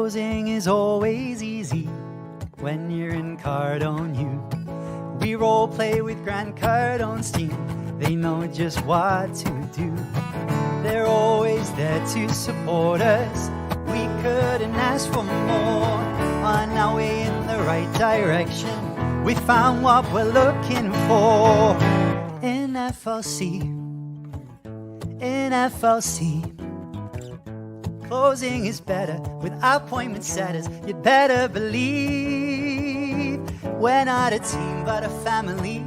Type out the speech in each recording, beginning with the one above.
Closing is always easy when you're in Cardone U. We role play with Grant Cardone's team. They know just what to do. They're always there to support us. We couldn't ask for more. On our way in the right direction, we found what we're looking for. In FLC, in FLC. Closing is better with appointment setters. You'd better believe we're not a team but a family.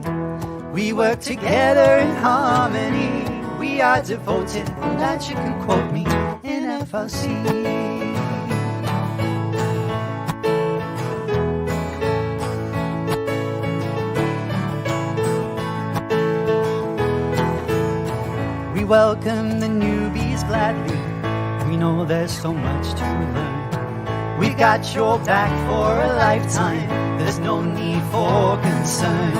We work together in harmony. We are devoted, and that you can quote me, in FLC. We welcome the newbies gladly. We know there's so much to learn. We've got your back for a lifetime. There's no need for concern.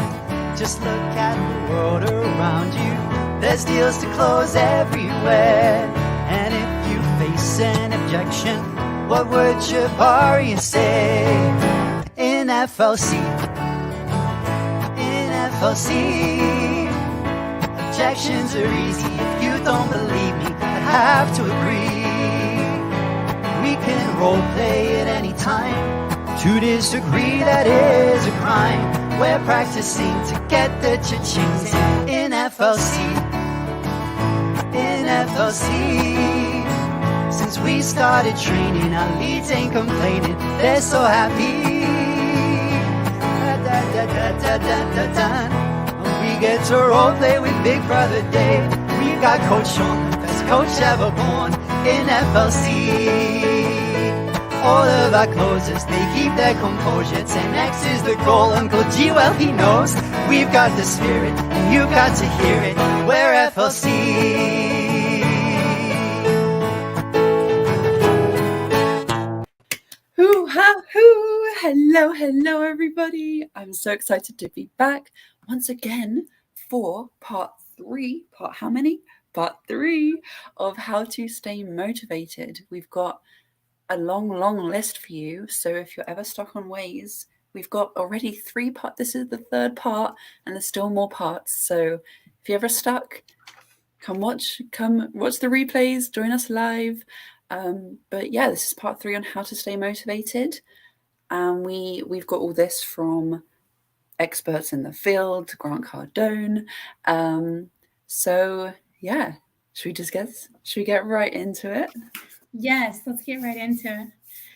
Just look at the world around you. There's deals to close everywhere. And if you face an objection, what would Jabari say? In FLC, in FLC, objections are easy. If you don't believe me, I have to agree. We can role play at any time. To disagree, that is a crime. We're practicing to get the cha-chings in FLC, in FLC. Since we started training, our leads ain't complaining. They're so happy. We get to role play with Big Brother Dave. We've got Coach Sean, the best coach ever born, in FLC. All of our closers, they keep their composure. 10X is the goal, Uncle G, well he knows. We've got the spirit, and you've got to hear it. We're FLC. Hoo-ha-hoo! Hello, everybody. I'm so excited to be back once again for part three of How to Stay Motivated. We've got a long list for you. So if you're ever stuck on ways, we've got already 3 parts. This is the 3rd part, and there's still more parts. So if you're ever stuck, come watch the replays, join us live. But yeah, this is part 3 on how to stay motivated. And we've got all this from experts in the field, Grant Cardone. So yeah, should we get right into it? Yes, let's get right into it.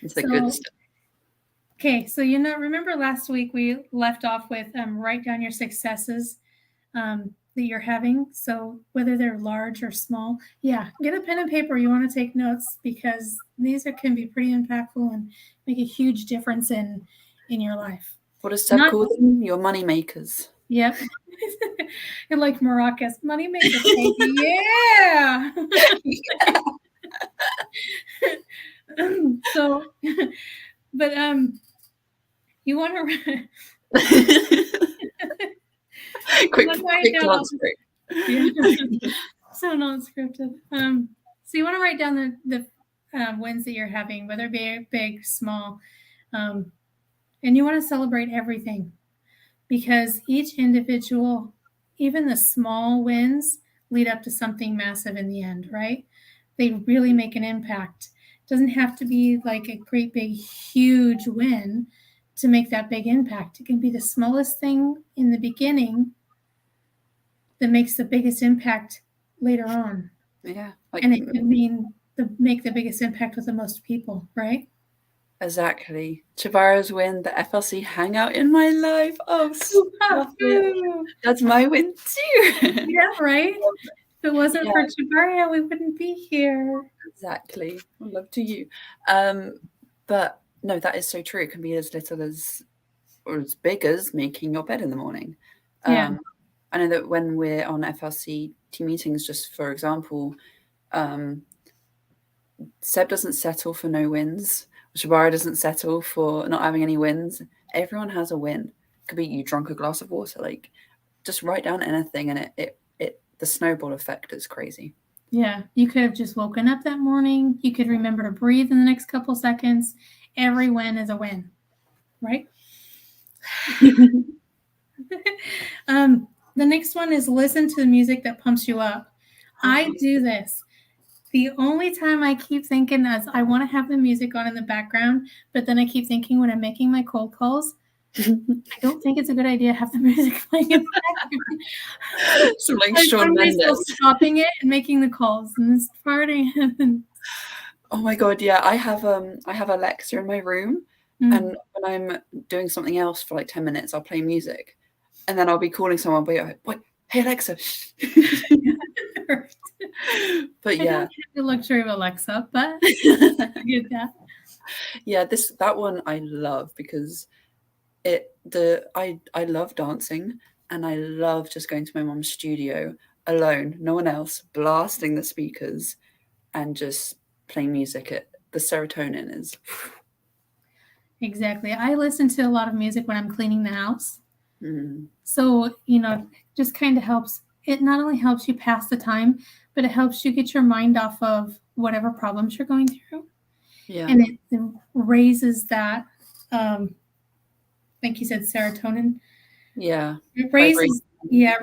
It's the good stuff. Okay, so remember last week we left off with write down your successes that you're having. So whether they're large or small, get a pen and paper. You want to take notes because these can be pretty impactful and make a huge difference in your life. What does Seb call them? Your money makers. Yep. You're like maracas, money makers, baby. Yeah. So, but you want to quick glance break. So non-scripted. So you want to write down the wins that you're having, whether it be big, small, and you want to celebrate everything because each individual, even the small wins, lead up to something massive in the end, right? They really make an impact. It doesn't have to be like a great big huge win to make that big impact. It can be the smallest thing in the beginning that makes the biggest impact later on. Yeah. And it could mean make the biggest impact with the most people, right? Exactly. Chabara's win, the FLC Hangout in my life. Oh, stop it. That's my win too. Yeah, right? If it wasn't for Chabara, we wouldn't be here. Exactly. Love to you. But no, that is so true. It can be as little as or as big as making your bed in the morning. I know that when we're on FLC team meetings, just for example, Seb doesn't settle for no wins. Shabara doesn't settle for not having any wins. Everyone has a win. It could be you drunk a glass of water. Like, just write down anything, and it the snowball effect is crazy. Yeah, you could have just woken up that morning. You could remember to breathe in the next couple seconds. Every win is a win, right? The next one is listen to the music that pumps you up. I do this. The only time I keep thinking is I want to have the music on in the background, but then I keep thinking when I'm making my cold calls, I don't think it's a good idea to have the music playing in the background. So like I Shawn find myself Mendes. stopping it and making the calls, and this party. Oh my god, yeah. I have Alexa in my room, and when I'm doing something else for like 10 minutes, I'll play music. And then I'll be calling someone, but like, wait, hey Alexa. But I yeah. don't have the luxury of Alexa, but I get that. Yeah, that one I love because I love dancing, and I love just going to my mom's studio alone, no one else, blasting the speakers and just playing music. The serotonin is Exactly. I listen to a lot of music when I'm cleaning the house. mm, So, just kind of helps. It not only helps you pass the time, but it helps you get your mind off of whatever problems you're going through. yeah, And it raises that, like you said, serotonin. yeah, It vibration.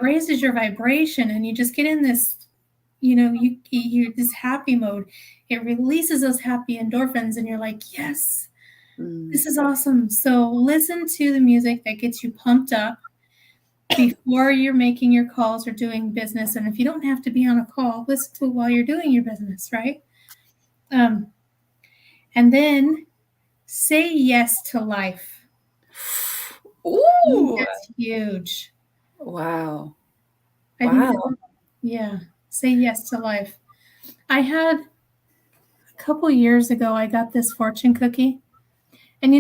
raises your vibration, and you just get in this, you this happy mode. It releases those happy endorphins, and you're like, yes, this is awesome. So listen to the music that gets you pumped up before you're making your calls or doing business. And if you don't have to be on a call, listen to it while you're doing your business, right? And then say yes to life. Ooh, That's huge. wow, I think wow. yeah, say yes to life. I had a couple years ago, I got this fortune cookie. And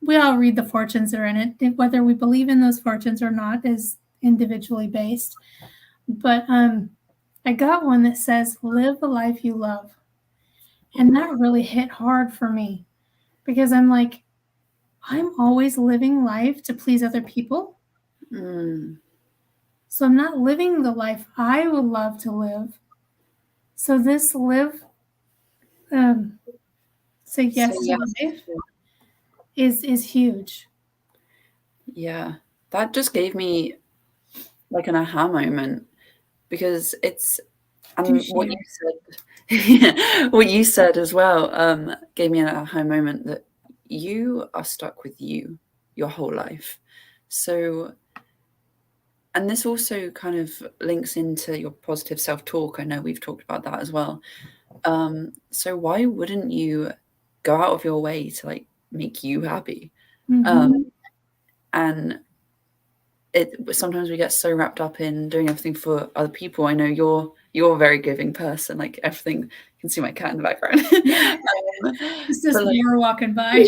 we all read the fortunes that are in it. Whether we believe in those fortunes or not is individually based. But I got one that says, live the life you love. And that really hit hard for me because I'm like, I'm always living life to please other people. So I'm not living the life I would love to live. So this say yes So to yeah, life is huge. yeah, that just gave me like an aha moment because it's Do what share. you said, what you said as well, gave me an aha moment that you are stuck with you your whole life. So, and this also kind of links into your positive self-talk. I know we've talked about that as well. So why wouldn't you go out of your way to like make you happy? Mm-hmm. And sometimes we get so wrapped up in doing everything for other people. I know you're a very giving person. Like everything, you can see my cat in the background. It's just But like, Laura walking by.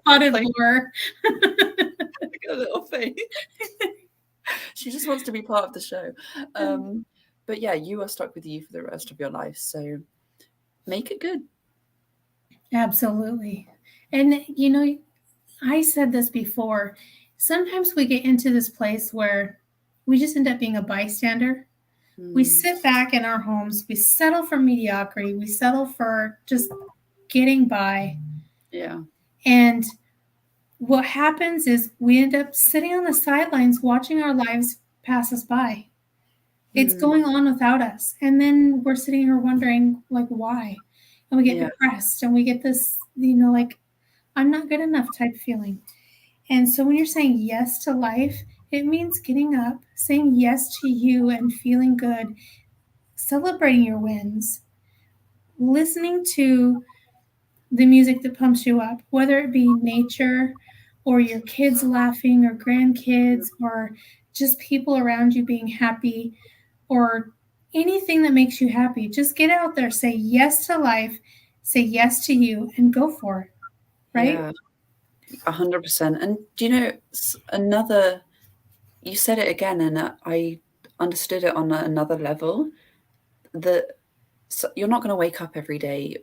Spotted like Laura. a little thing. She just wants to be part of the show. But yeah, you are stuck with you for the rest of your life. So make it good. Absolutely. And I said this before. Sometimes we get into this place where we just end up being a bystander. We sit back in our homes, we settle for mediocrity, we settle for just getting by. Yeah. And what happens is we end up sitting on the sidelines watching our lives pass us by. It's going on without us. And then we're sitting here wondering, like, why? And we get depressed and we get this, like, I'm not good enough type feeling. And so when you're saying yes to life, it means getting up, saying yes to you and feeling good, celebrating your wins, listening to the music that pumps you up, whether it be nature or your kids laughing or grandkids or just people around you being happy or anything that makes you happy. Just get out there, say yes to life, say yes to you, and go for it. Right? Yeah. 100%. And do you know another? You said it again, and I understood it on another level. That you're not going to wake up every day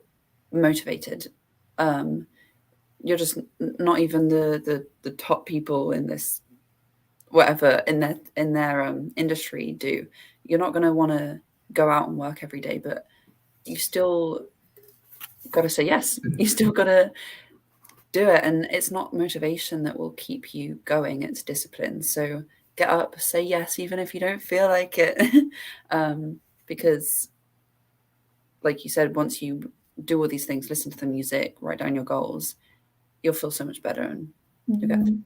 motivated. You're just not even the top people in this whatever in their industry do. You're not going to want to go out and work every day, but you still got to say yes. You still got to do it. And it's not motivation that will keep you going, it's discipline. So get up, say yes, even if you don't feel like it. Because, like you said, once you do all these things, listen to the music, write down your goals, you'll feel so much better. And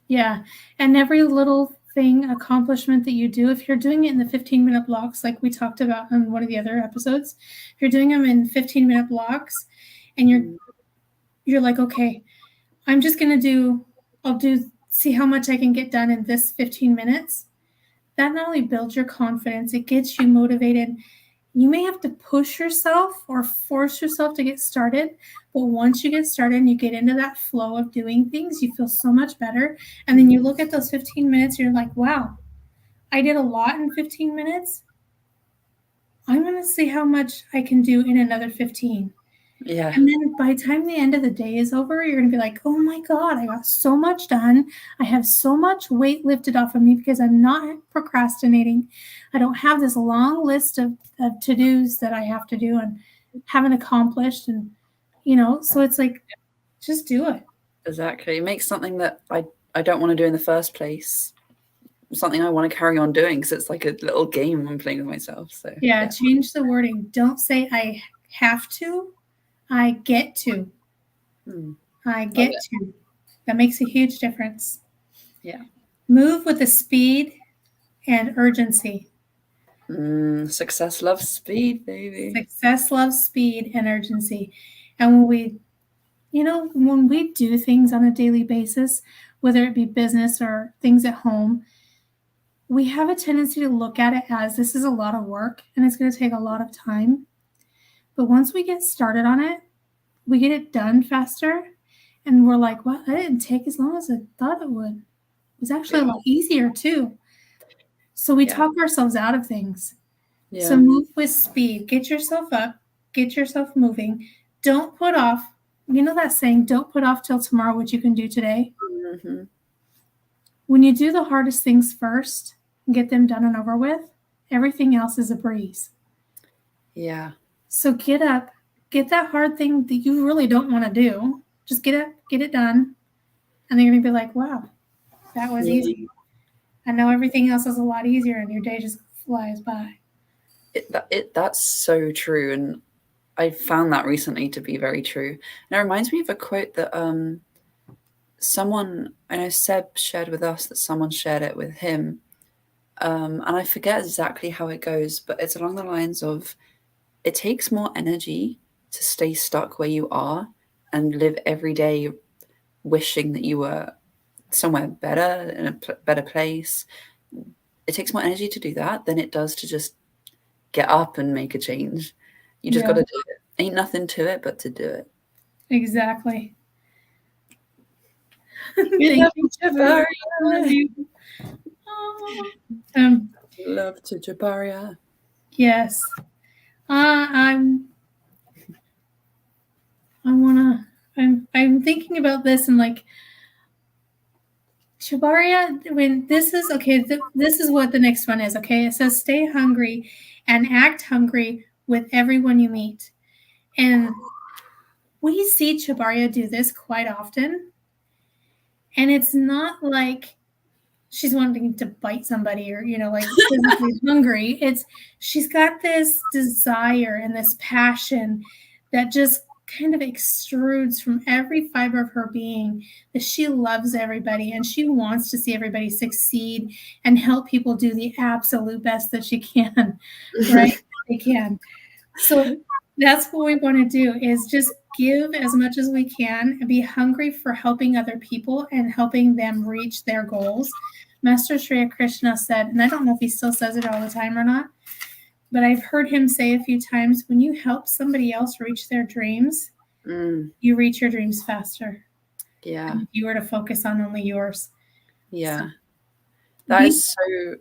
yeah. And every little thing, accomplishment that you do, if you're doing it in the 15-minute blocks, like we talked about on one of the other episodes, if you're doing them in 15-minute blocks and you're like, okay, I'm just going to see how much I can get done in this 15 minutes. That not only builds your confidence, it gets you motivated. You may have to push yourself or force yourself to get started, but once you get started and you get into that flow of doing things, you feel so much better. And then you look at those 15 minutes, you're like, wow, I did a lot in 15 minutes. I'm going to see how much I can do in another 15. yeah. And then by the time the end of the day is over, you're going to be like, oh my God, I got so much done. I have so much weight lifted off of me because I'm not procrastinating. I don't have this long list of to-dos that I have to do and haven't accomplished. And, so it's like, just do it. Exactly. It makes something that I don't want to do in the first place something I want to carry on doing, because it's like a little game I'm playing with myself. So yeah, change the wording. Don't say I have to. I get to. I get to. That makes a huge difference. Yeah. Move with the speed and urgency. Success loves speed, baby. Success loves speed and urgency. And when we do things on a daily basis, whether it be business or things at home, we have a tendency to look at it as this is a lot of work and it's going to take a lot of time. But once we get started on it, we get it done faster. And we're like, well, that didn't take as long as I thought it would. It was actually a lot easier too. So we talk ourselves out of things. Yeah. So move with speed. Get yourself up. Get yourself moving. Don't put off. You know that saying, don't put off till tomorrow what you can do today? Mm-hmm. When you do the hardest things first and get them done and over with, everything else is a breeze. Yeah. So get up. Get that hard thing that you really don't want to do. Just get up, get it done. And then you're going to be like, wow, that was easy. I know everything else is a lot easier and your day just flies by. That's so true. And I found that recently to be very true. And it reminds me of a quote that someone, I know Seb shared with us, that someone shared it with him. And I forget exactly how it goes, but it's along the lines of, it takes more energy to stay stuck where you are and live every day wishing that you were somewhere better, in a better place. It takes more energy to do that than it does to just get up and make a change. You just got to do it. Ain't nothing to it but to do it. Exactly. Love to Jabaria. Love to Jabaria. Yes. I'm thinking about this and like, Shabaria, when this is okay, this is what the next one is. Okay, it says stay hungry and act hungry with everyone you meet. And we see Shabaria do this quite often. And it's not like she's wanting to bite somebody or, like physically hungry. She's got this desire and this passion that just kind of extrudes from every fiber of her being, that she loves everybody and she wants to see everybody succeed and help people do the absolute best that she can, right? They can. So that's what we want to do, is just give as much as we can and be hungry for helping other people and helping them reach their goals. Master Sri Krishna said, and I don't know if he still says it all the time or not, but I've heard him say a few times, when you help somebody else reach their dreams, you reach your dreams faster. Yeah. If you were to focus on only yours. Yeah. So, that is so...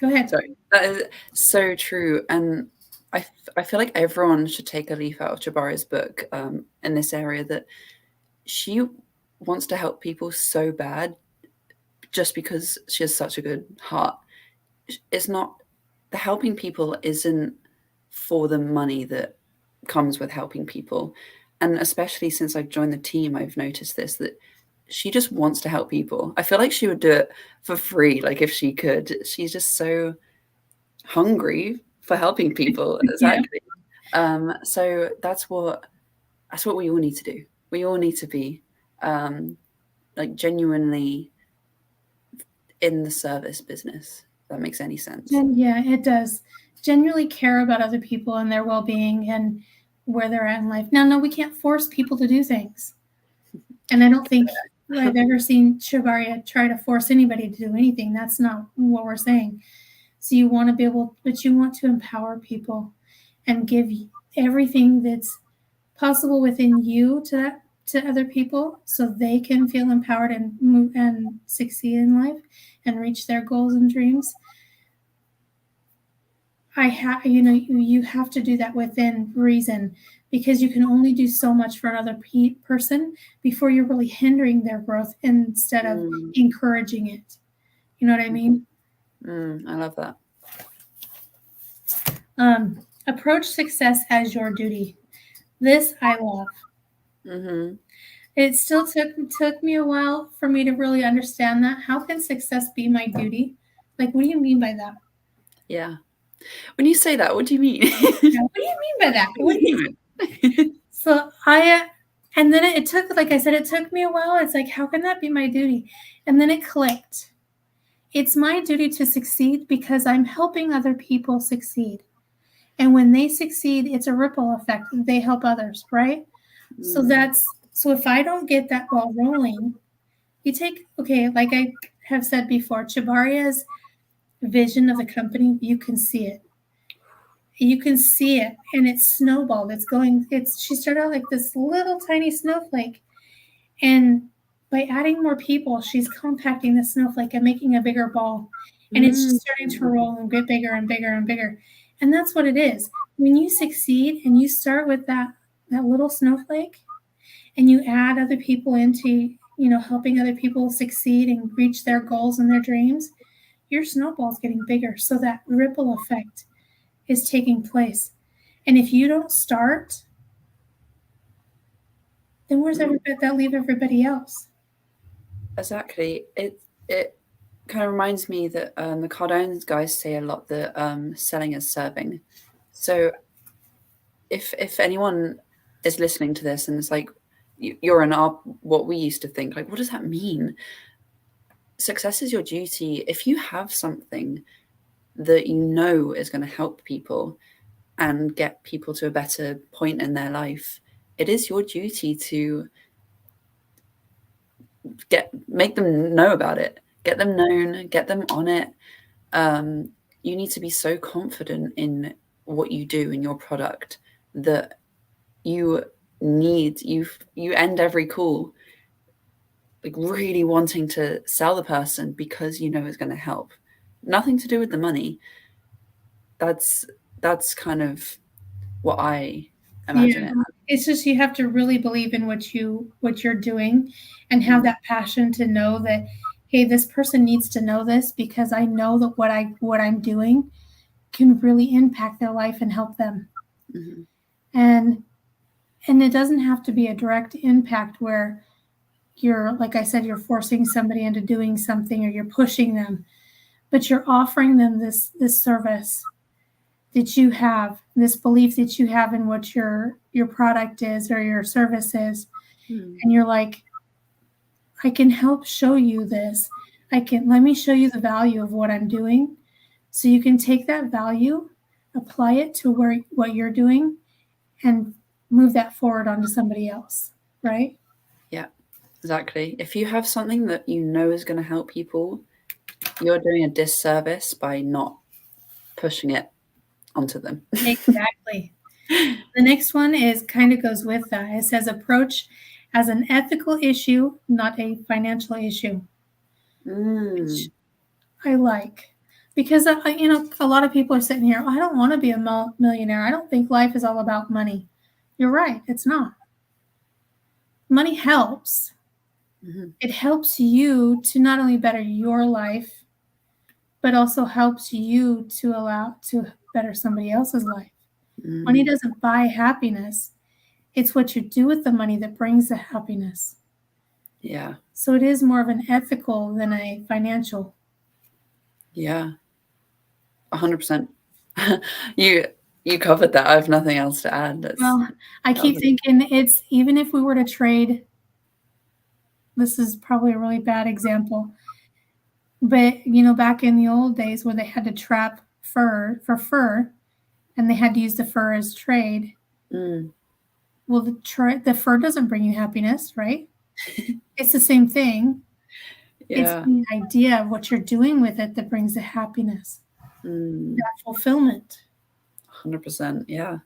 Go ahead. Sorry. That is so true. And I feel like everyone should take a leaf out of Jabari's book in this area, that she wants to help people so bad just because she has such a good heart. It's not the helping people isn't for the money that comes with helping people. And especially since I've joined the team, I've noticed this, that she just wants to help people. I feel like she would do it for free, like if she could. She's just so hungry for helping people. Exactly. So that's what we all need to do. We all need to be like genuinely in the service business. If that makes any sense. And yeah, it does. Genuinely care about other people and their well-being and where they're at in life. Now, no, we can't force people to do things. And I don't think I've ever seen Shabaria try to force anybody to do anything. That's not what we're saying. So you want to be able, but you want to empower people and give everything that's possible within you to other people, so they can feel empowered and move and succeed in life and reach their goals and dreams. You have to do that within reason, because you can only do so much for another person before you're really hindering their growth instead of encouraging it. You know what I mean? I love that. Approach success as your duty. This I love. Mm-hmm. It still took me a while for me to really understand that. How can success be my duty? Like, what do you mean by that? Yeah. When you say that, what do you mean? What do you mean by that? What do you mean? So and then it took, like I said, it took me a while. It's like, how can that be my duty? And then it clicked. It's my duty to succeed because I'm helping other people succeed. And when they succeed, it's a ripple effect. They help others, right? So if I don't get that ball rolling, like I have said before, Chabaria's vision of the company, you can see it. You can see it, and it's snowballed. She started out like this little tiny snowflake. And by adding more people, she's compacting the snowflake and making a bigger ball. And it's just starting to roll and get bigger and bigger and bigger. And that's what it is. When you succeed and you start with that little snowflake and you add other people into, helping other people succeed and reach their goals and their dreams, your snowball's getting bigger. So that ripple effect is taking place. And if you don't start, then where's that leave everybody else? Exactly. It kind of reminds me that the Cardone guys say a lot that selling is serving. So if anyone is listening to this and it's like you're in what we used to think, like, what does that mean? Success is your duty. If you have something that you know is going to help people and get people to a better point in their life, it is your duty to make them know about it, get them known, get them on it. You need to be so confident in what you do in your product that you end every call like really wanting to sell the person because you know it's going to help. Nothing to do with the money. That's kind of what I imagine it. It's just you have to really believe in what you're doing and have that passion to know that, hey, this person needs to know this because I know that what I'm doing can really impact their life and help them. Mm-hmm. And it doesn't have to be a direct impact where you're, like I said, you're forcing somebody into doing something or you're pushing them, but you're offering them this service that you have, this belief that you have in what your product is or your service is. And you're like, I can help show you this. Let me show you the value of what I'm doing. So you can take that value, apply it to what you're doing, and move that forward onto somebody else, right? Yeah, exactly. If you have something that you know is going to help people, you're doing a disservice by not pushing it onto them. Exactly. The next one kind of goes with that. It says approach as an ethical issue, not a financial issue. Which I like. Because, a lot of people are sitting here, I don't want to be a millionaire. I don't think life is all about money. You're right. It's not. Money helps. Mm-hmm. It helps you to not only better your life, but also helps you to allow to better somebody else's life. Money Mm, doesn't buy happiness. It's what you do with the money that brings the happiness. yeah. So it is more of an ethical than a financial. Yeah. 100%. You covered that. I have nothing else to add. Well, I that keep was- thinking it's even if we were to trade, this is probably a really bad example, but back in the old days where they had to trap fur for fur and they had to use the fur as trade, Mm, well, the fur doesn't bring you happiness, right? It's the same thing. It's yeah. the idea of what you're doing with it that brings the happiness, Mm, that fulfillment. 100%. Yeah.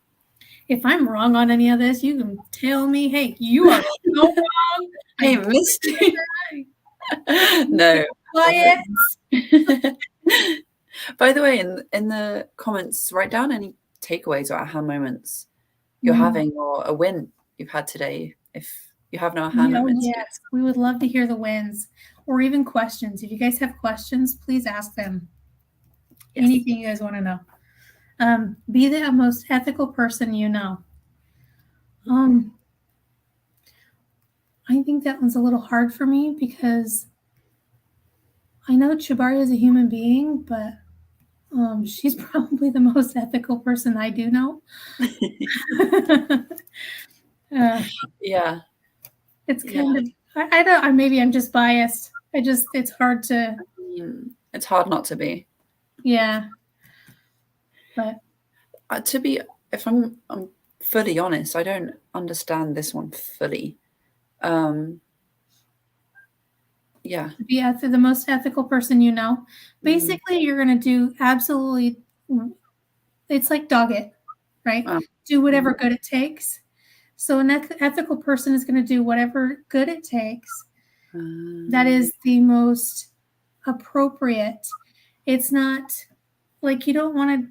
If I'm wrong on any of this, you can tell me, hey, you are so wrong. Hey, I Misty. No. quiet. By the way, in the comments, write down any takeaways or aha moments you're Mm. having or a win you've had today. If you have no aha Oh, moments, yes. We would love to hear the wins or even questions. If you guys have questions, please ask them. yes. Anything you guys want to know. Be the most ethical person you know. I think that one's a little hard for me because I know Chibari is a human being, but she's probably the most ethical person I do know. Yeah. It's Yeah. kind of I don't. Maybe I'm just biased. It's hard to. It's hard not to be. Yeah. But To be, if I'm fully honest, I don't understand this one fully. Yeah. to be the most ethical person you know, Mm. basically you're going to do absolutely. It's like dog it, right? Do whatever good it takes. So an ethical person is going to do whatever good it takes. That is the most appropriate. It's not like you don't want to.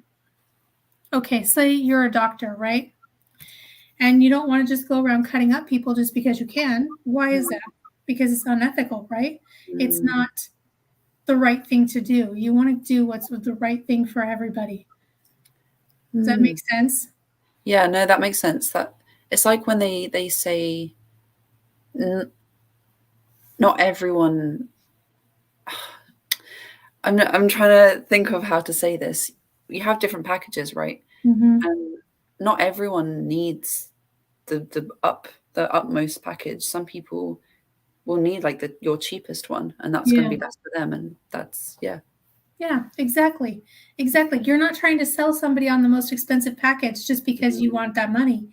Okay, say you're a doctor, right? And you don't want to just go around cutting up people just because you can. Why is that? Because it's unethical, right? It's not the right thing to do. You want to do what's the right thing for everybody. Does that make sense? Yeah, no, that makes sense. That it's like when they say not everyone. I'm trying to think of how to say this. You have different packages, right? Mm-hmm. And not everyone needs the utmost package. Some people will need like your cheapest one, and that's going to be best for them. And that's Yeah, exactly. You're not trying to sell somebody on the most expensive package just because you want that money.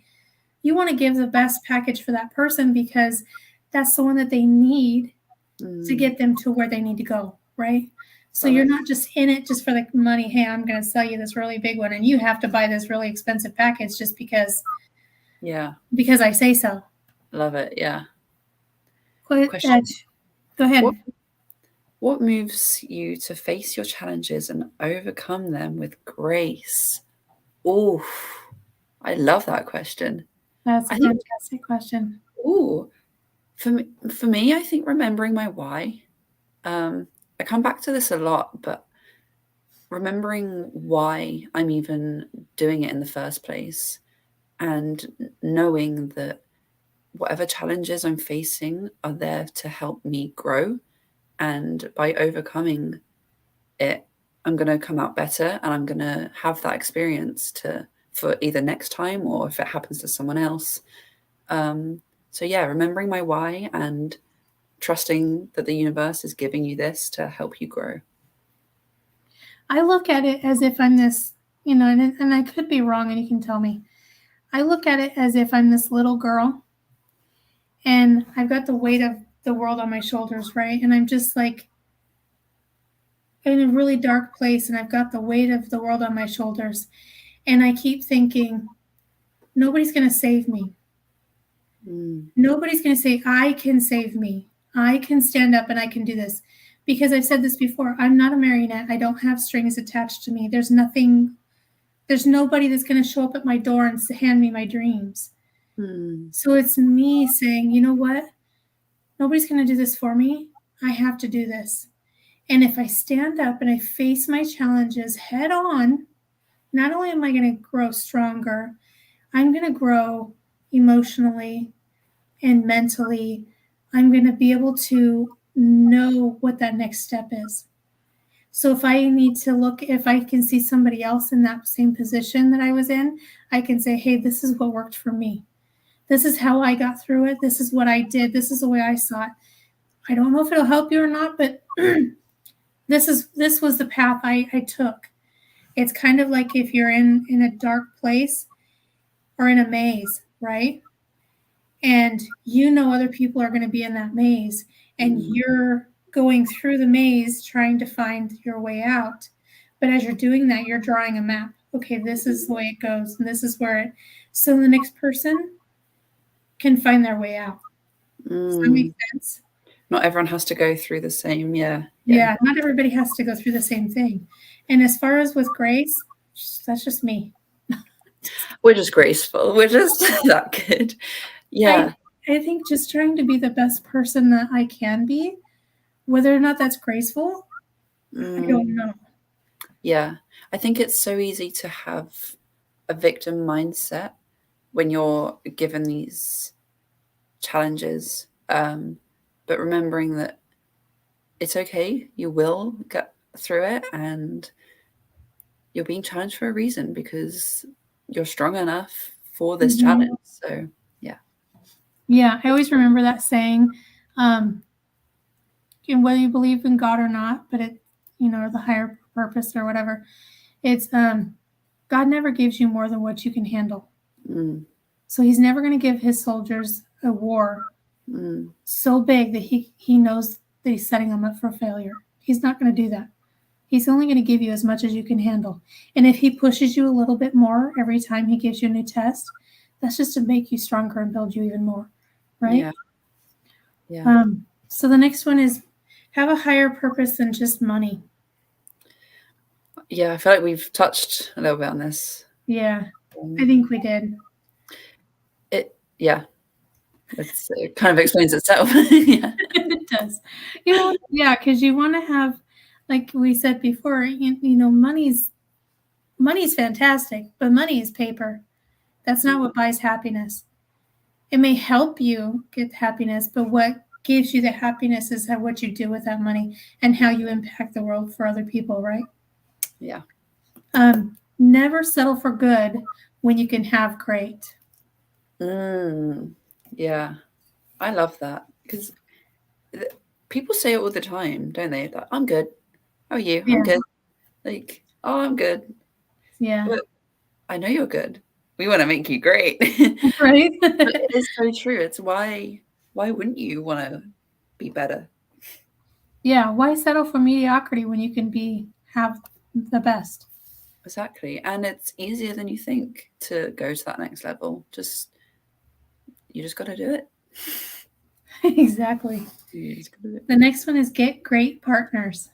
You want to give the best package for that person because that's the one that they need to get them to where they need to go, right? So you're not just in it just for the money. Hey, I'm going to sell you this really big one and you have to buy this really expensive package just because I say so. Love it. Yeah. Question. Go ahead. What moves you to face your challenges and overcome them with grace? Oh, I love that question. That's a fantastic question. For me, I think remembering my why. I come back to this a lot, but remembering why I'm even doing it in the first place and knowing that whatever challenges I'm facing are there to help me grow. And by overcoming it, I'm going to come out better and I'm going to have that experience for either next time or if it happens to someone else. So yeah, remembering my why and trusting that the universe is giving you this to help you grow. I look at it as if I'm this, and I could be wrong and you can tell me. I look at it as if I'm this little girl and I've got the weight of the world on my shoulders, right? And I'm just like in a really dark place and I've got the weight of the world on my shoulders. And I keep thinking, nobody's going to save me. Nobody's going to say, I can save me. I can stand up and I can do this. Because I've said this before, I'm not a marionette. I don't have strings attached to me. There's nobody that's going to show up at my door and hand me my dreams. So it's me saying, you know what? Nobody's going to do this for me. I have to do this. And if I stand up and I face my challenges head on, not only am I going to grow stronger, I'm going to grow emotionally and mentally. I'm going to be able to know what that next step is. So if I need to look, if I can see somebody else in that same position that I was in, I can say, hey, this is what worked for me. This is how I got through it. This is what I did. This is the way I saw it. I don't know if it'll help you or not, but this was the path I took. It's kind of like if you're in a dark place or in a maze, right? And you know other people are going to be in that maze, and you're going through the maze trying to find your way out. But as you're doing that, you're drawing a map. Okay, this is the way it goes, and this is where it. So the next person can find their way out. Does that make sense? Not everyone has to go through the same, Yeah, not everybody has to go through the same thing. And as far as with grace, that's just me. We're just graceful. We're just that good. Yeah. I think just trying to be the best person that I can be, whether or not that's graceful, I don't know. Yeah. I think it's so easy to have a victim mindset when you're given these challenges. But remembering that it's okay, you will get through it, and you're being challenged for a reason because you're strong enough for this challenge. So, yeah. Yeah, I always remember that saying, and whether you believe in God or not, but it, or the higher purpose or whatever, it's God never gives you more than what you can handle. So he's never going to give his soldiers a war so big that he knows that he's setting them up for failure. He's not going to do that. He's only going to give you as much as you can handle. And if he pushes you a little bit more every time he gives you a new test, that's just to make you stronger and build you even more, right? Yeah. So the next one is have a higher purpose than just money. Yeah, I feel like we've touched a little bit on this. Yeah, I think we did. It kind of explains itself. Yeah. It does. Yeah, because you want to have, like we said before, money's fantastic, but money is paper. That's not what buys happiness. It may help you get happiness, but what gives you the happiness is what you do with that money and how you impact the world for other people, right? Yeah. Never settle for good when you can have great. Yeah. I love that because people say it all the time, don't they? Like, I'm good. How are you? Yeah. I'm good. Like, oh, I'm good. Yeah. But I know you're good. We want to make you great. Right? But it is so true. It's why wouldn't you want to be better? Yeah. Why settle for mediocrity when you can have the best? Exactly. And it's easier than you think to go to that next level. You just got to do it. Exactly. The next one is get great partners.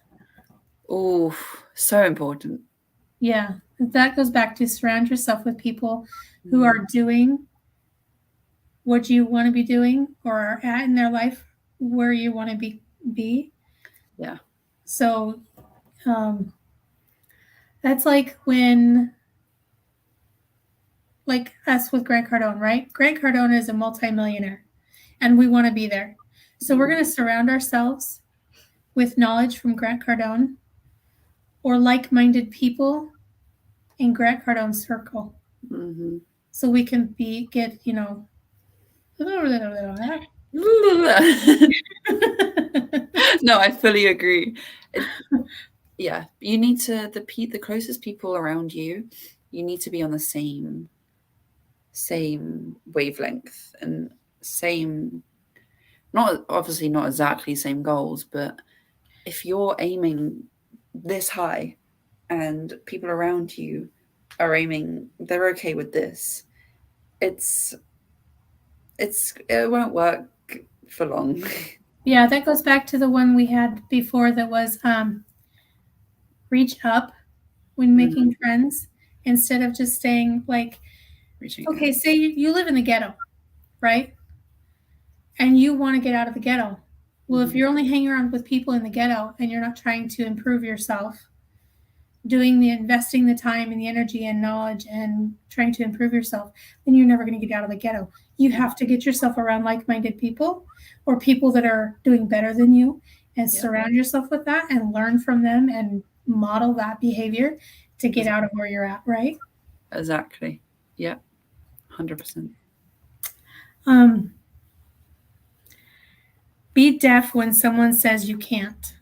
Oh, so important. Yeah. That goes back to surround yourself with people who are doing what you want to be doing or are at in their life where you want to be. Yeah. So that's like when, like us with Grant Cardone, right? Grant Cardone is a multimillionaire and we want to be there. So we're going to surround ourselves with knowledge from Grant Cardone or like-minded people in Grant Cardone's circle. So we can get No, I fully agree. Yeah, you need to the closest people around you. You need to be on the same wavelength and not exactly same goals, but if you're aiming this high and people around you are aiming, they're okay with this, it won't work for long. Yeah, that goes back to the one we had before that was reach up when making friends instead of just staying like, okay, say you live in the ghetto, right? And you want to get out of the ghetto. Well, if you're only hanging around with people in the ghetto and you're not trying to improve yourself, investing the time and the energy and knowledge and trying to improve yourself, then you're never going to get out of the ghetto. You have to get yourself around like-minded people or people that are doing better than you and surround yourself with that and learn from them and model that behavior to get out of where you're at, right? Exactly. Yeah. 100%. Be deaf when someone says you can't.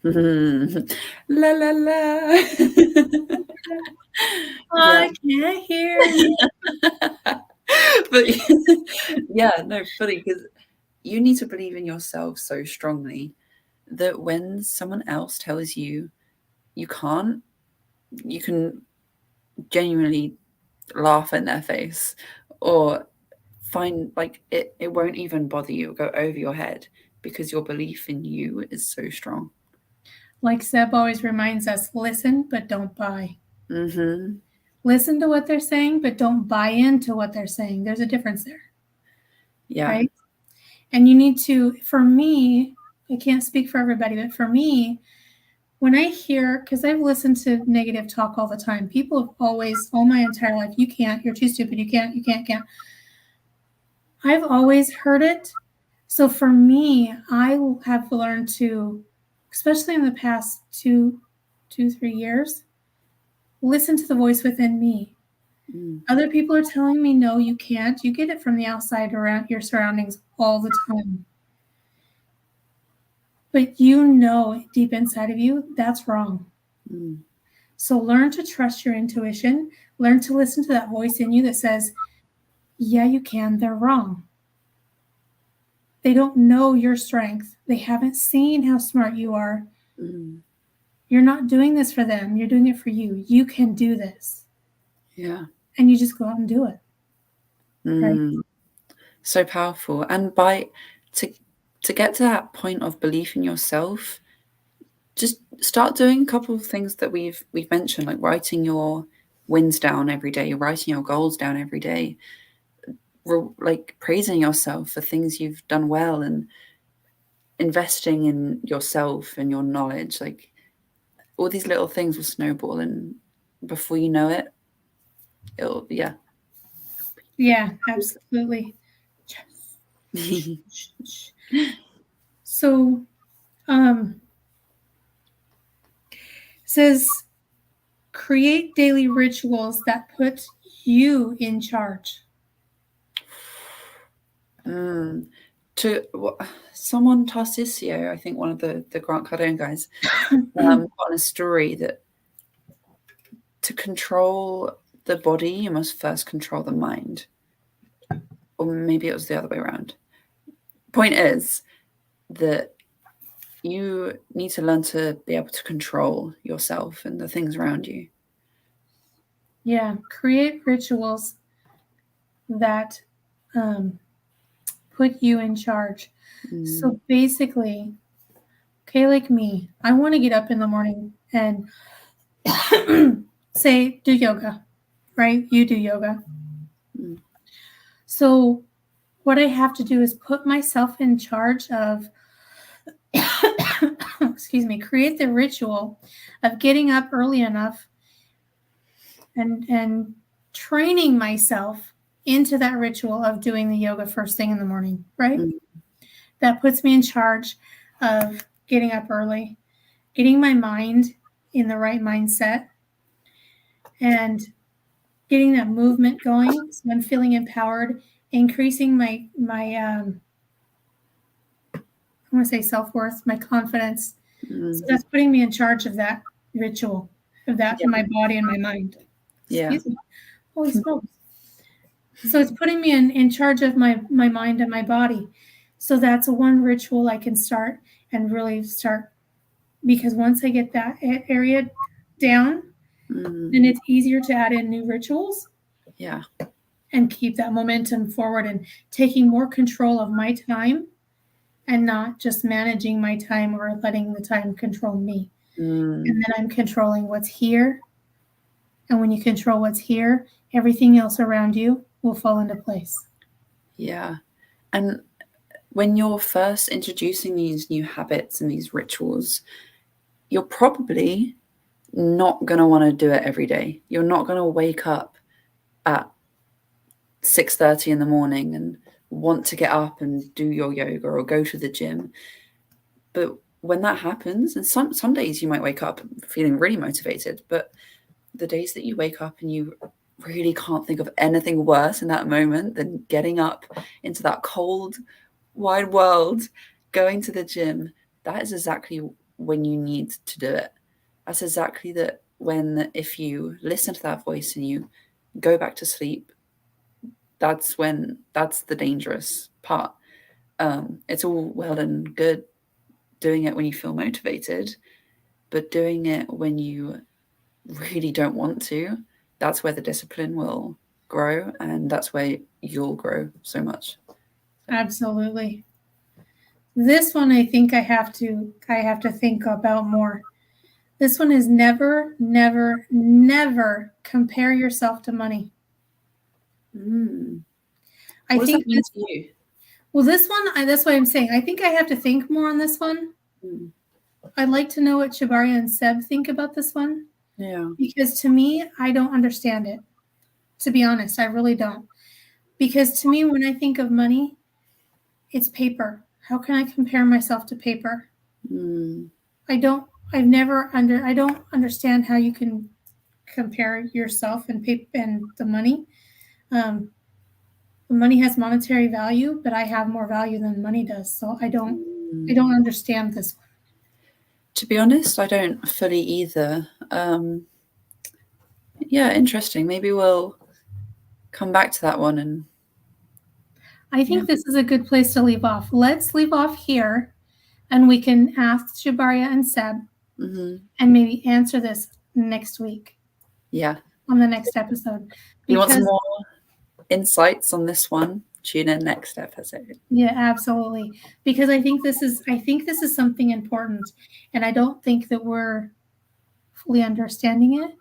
La la la. I can't hear you. But yeah, no, fully, because you need to believe in yourself so strongly that when someone else tells you you can't, you can genuinely laugh in their face or find like it won't even bother you or go over your head because your belief in you is so strong. Like Seb always reminds us, listen, but don't buy. Mm-hmm. Listen to what they're saying, but don't buy into what they're saying. There's a difference there. Yeah. Right? And you need to, for me, I can't speak for everybody, but for me, when I hear, because I've listened to negative talk all the time, people have always, all my entire life, you can't, you're too stupid, you can't. I've always heard it. So for me, I have learned to, especially in the past 2, 3 years, listen to the voice within me. Other people are telling me, no, you can't. You get it from the outside around your surroundings all the time. But you know deep inside of you, that's wrong. So learn to trust your intuition. Learn to listen to that voice in you that says, yeah, you can. They're wrong. They don't know your strength. They haven't seen how smart you are. You're not doing this for them. You're doing it for you. You can do this. Yeah. And you just go out and do it. Right? So powerful. And to get to that point of belief in yourself, just start doing a couple of things that we've mentioned, like writing your wins down every day, writing your goals down every day, like praising yourself for things you've done well and investing in yourself and your knowledge. Like all these little things will snowball, and before you know it, it'll Yeah, absolutely. So says create daily rituals that put you in charge. Someone Tarcisio, I think one of the Grant Cardone guys, got on a story that to control the body, you must first control the mind. Or maybe it was the other way around. Point is that you need to learn to be able to control yourself and the things around you. Yeah, create rituals that put you in charge. So basically, okay, like me, I want to get up in the morning and say, do yoga, right? You do yoga. So what I have to do is put myself in charge of, excuse me, create the ritual of getting up early enough and training myself into that ritual of doing the yoga first thing in the morning, right? That puts me in charge of getting up early, getting my mind in the right mindset, and getting that movement going. So I'm feeling empowered, increasing my I want to say self-worth, my confidence. So that's putting me in charge of that ritual, of that, my body and my mind. Excuse me. Holy smokes. So it's putting me in charge of my mind and my body. So that's one ritual I can start and really start, because once I get that area down, then it's easier to add in new rituals. Yeah. And keep that momentum forward and taking more control of my time and not just managing my time or letting the time control me. And then I'm controlling what's here. And when you control what's here, everything else around you will fall into place. Yeah. And when you're first introducing these new habits and these rituals, you're probably not going to want to do it every day. You're not going to wake up at 6:30 in the morning and want to get up and do your yoga or go to the gym. But when that happens, and some days you might wake up feeling really motivated, but the days that you wake up and you really can't think of anything worse in that moment than getting up into that cold, wide world, going to the gym, that is exactly when you need to do it. That's exactly that when, if you listen to that voice and you go back to sleep, that's the dangerous part. It's all well and good doing it when you feel motivated, but doing it when you really don't want to, that's where the discipline will grow, and that's where you'll grow so much. Absolutely. This one I think I have to think about more. This one is never, never, never compare yourself to money. I think that mean to you? Well, this one, that's what I'm saying. I think I have to think more on this one. I'd like to know what Shabaria and Seb think about this one. Yeah. Because to me, I don't understand it. To be honest, I really don't. Because to me, when I think of money, it's paper. How can I compare myself to paper? I don't understand how you can compare yourself and paper and the money. The money has monetary value, but I have more value than money does. So I don't understand this one. To be honest, I don't fully either. Yeah, interesting. Maybe we'll come back to that one. And I think this is a good place to leave off. Let's leave off here, and we can ask Shabaria and Seb and maybe answer this next week. Yeah. On the next episode. You want some more insights on this one? Tune in next episode. Yeah, absolutely. Because I think this is something important, and I don't think that we're fully understanding it.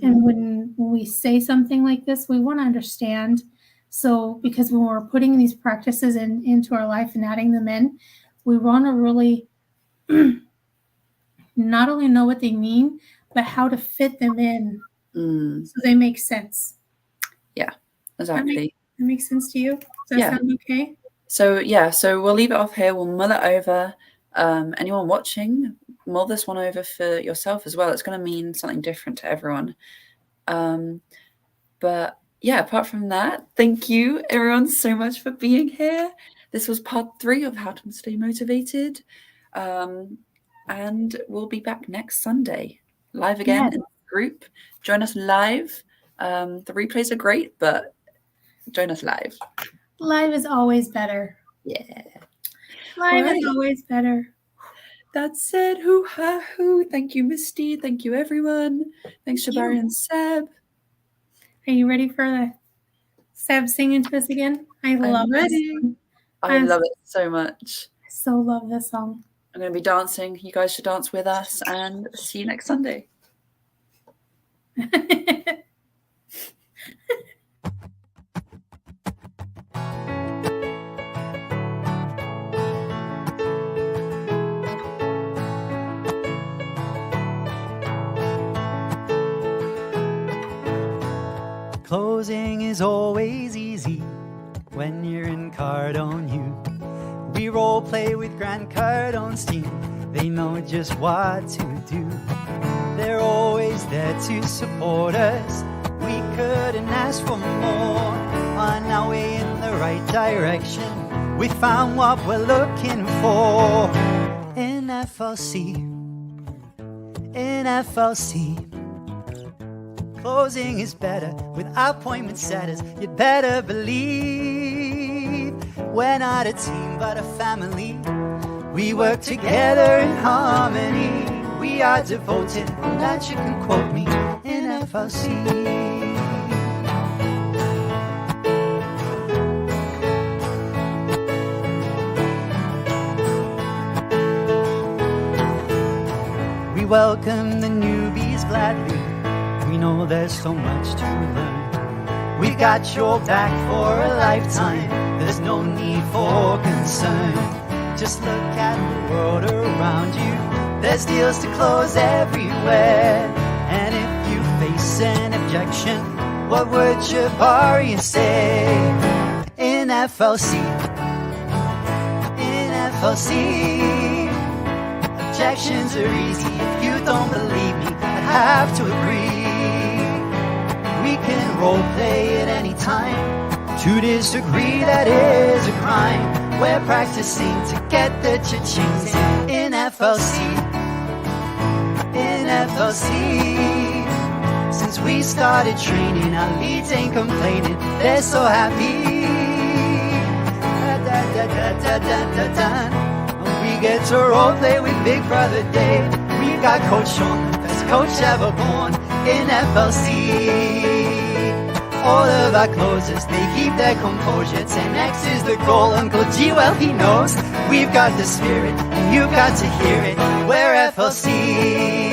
And when we say something like this, we want to understand. So, because when we're putting these practices into our life and adding them in, we want to really not only know what they mean, but how to fit them in so they make sense. Yeah, exactly. That makes sense to you? Does that sound okay? So we'll leave it off here. We'll mull it over. Anyone watching, mull this one over for yourself as well. It's going to mean something different to everyone. But yeah, apart from that, thank you everyone so much for being here. This was part 3 of How to Stay Motivated. And we'll be back next Sunday, live again in the group. Join us live. The replays are great, but join us live. Live is always better. Yeah. Live is always better. That's it. Hoo-ha-hoo. Thank you, Misty. Thank you, everyone. Thanks, Shabaria and Seb. Are you ready for the Seb singing to us again? I love it. I love it so much. I so love this song. I'm going to be dancing. You guys should dance with us, and see you next Sunday. Closing is always easy when you're in Cardone U. We role play with Grant Cardone's team. They know just what to do. They're always there to support us. We couldn't ask for more. On our way in the right direction, we found what we're looking for. In FLC, closing is better with appointment setters. You'd better believe we're not a team but a family. We work together in harmony. We are devoted, and that you can quote me in FLC. We welcome the newbies gladly. We know there's so much to learn. We got your back for a lifetime. There's no need for concern. Just look at the world around you. There's deals to close everywhere. And if you face an objection, what would Jabari say? In FLC, in FLC, objections are easy. If you don't believe me, I'd have to agree. We can role play at any time. To disagree, that is a crime. We're practicing to get the cha-chings in FLC, in FLC. Since we started training, our leads ain't complaining. They're so happy. When we get to role play with Big Brother Dave, we've got Coach Sean, the best coach ever born in FLC. All of our closers, they keep their composure. 10x is the goal, Uncle G, well he knows. We've got the spirit, and you've got to hear it. We're FLC.